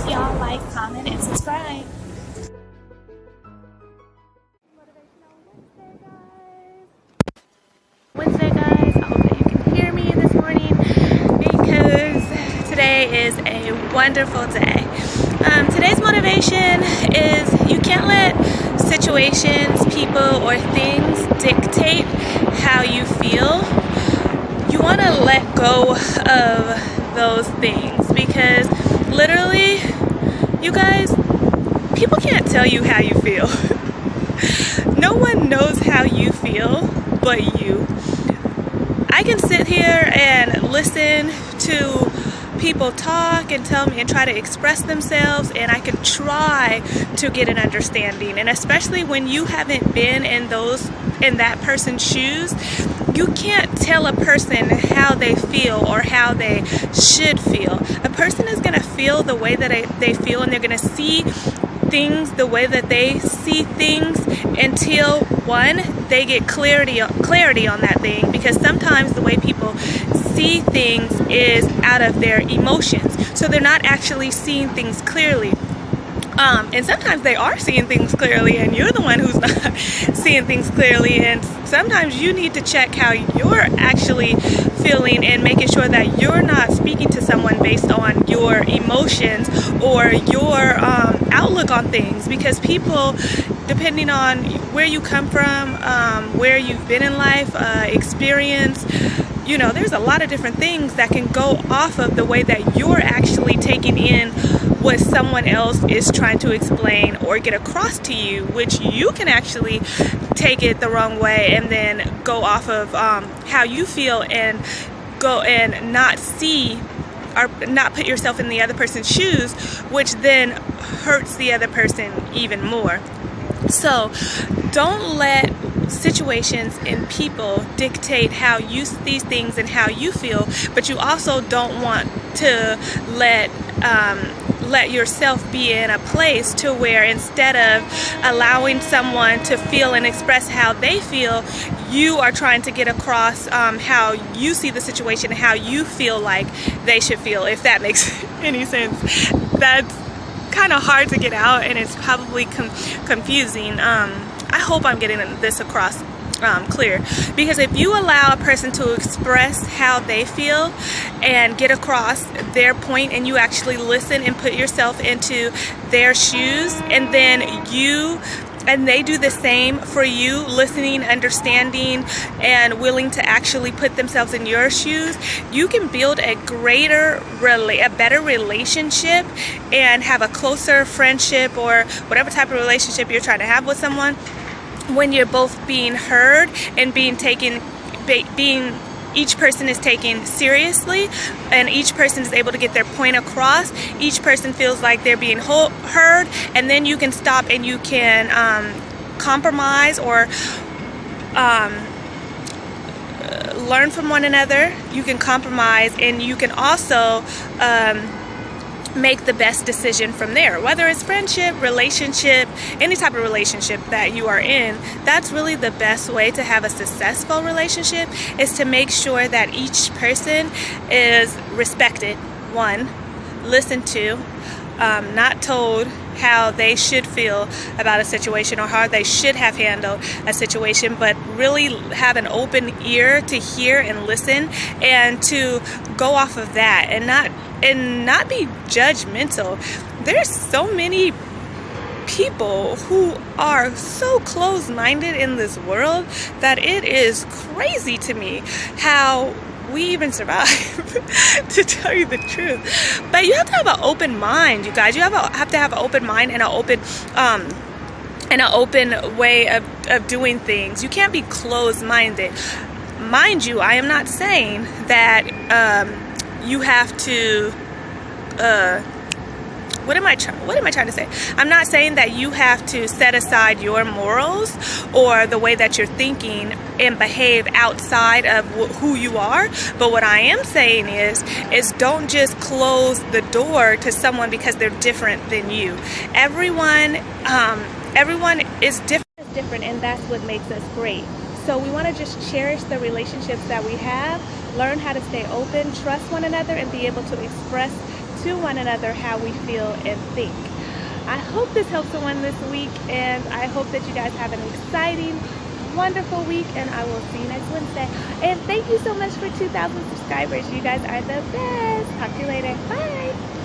y'all like, comment, and subscribe. Wednesday, guys. I hope that you can hear me this morning because today is a wonderful day. Today's motivation is you can't let situations, people, or things dictate how you feel. You want to let go of those things because literally, you guys, people can't tell you how you feel. No one knows how you feel but you. I can sit here and listen to people talk and tell me and try to express themselves, and I can try to get an understanding. And especially when you haven't been in that person's shoes, you can't tell a person how they feel or how they should feel. A person is going to feel the way that they feel, and they're going to see things the way that they see things until one, they get clarity on that thing, because sometimes the way people see things is out of their emotions, so they're not actually seeing things clearly. And sometimes they are seeing things clearly and you're the one who's not seeing things clearly, and sometimes you need to check how you're actually feeling and making sure that you're not speaking to someone based on your emotions or your outlook on things, because people, depending on where you come from, where you've been in life, experience, you know, there's a lot of different things that can go off of the way that you're actually taking in what someone else is trying to explain or get across to you, which you can actually take it the wrong way and then go off of how you feel and go and not see or not put yourself in the other person's shoes, which then hurts the other person even more. So don't let situations and people dictate how you see these things and how you feel, but you also don't want to let yourself be in a place to where instead of allowing someone to feel and express how they feel, you are trying to get across how you see the situation and how you feel like they should feel, if that makes any sense. That's kind of hard to get out, and it's probably confusing. I hope I'm getting this across clear, because if you allow a person to express how they feel and get across their point, and you actually listen and put yourself into their shoes, and then they do the same for you, listening, understanding, and willing to actually put themselves in your shoes, you can build a better relationship and have a closer friendship or whatever type of relationship you're trying to have with someone, when you're both being heard and each person is taken seriously, and each person is able to get their point across. Each person feels like they're being heard, and then you can stop and you can compromise or learn from one another. You can compromise, and you can also make the best decision from there, whether it's friendship, relationship, any type of relationship that you are in. That's really the best way to have a successful relationship, is to make sure that each person is respected, one, listened to, not told how they should feel about a situation or how they should have handled a situation, but really have an open ear to hear and listen, and to go off of that and not be judgmental. There's so many people who are so close-minded in this world that it is crazy to me how we even survive, to tell you the truth. But you have to have an open mind, you guys. You have to have an open mind and an open way of doing things. You can't be closed-minded. Mind you, I am not saying that you have to what am I trying to say? I'm not saying that you have to set aside your morals or the way that you're thinking and behave outside of who you are. But what I am saying is don't just close the door to someone because they're different than you. Everyone is different, and that's what makes us great. So we want to just cherish the relationships that we have, learn how to stay open, trust one another, and be able to express to one another how we feel and think. I hope this helps someone this week, and I hope that you guys have an exciting, wonderful week, and I will see you next Wednesday. And thank you so much for 2,000 subscribers. You guys are the best. Talk to you later. Bye.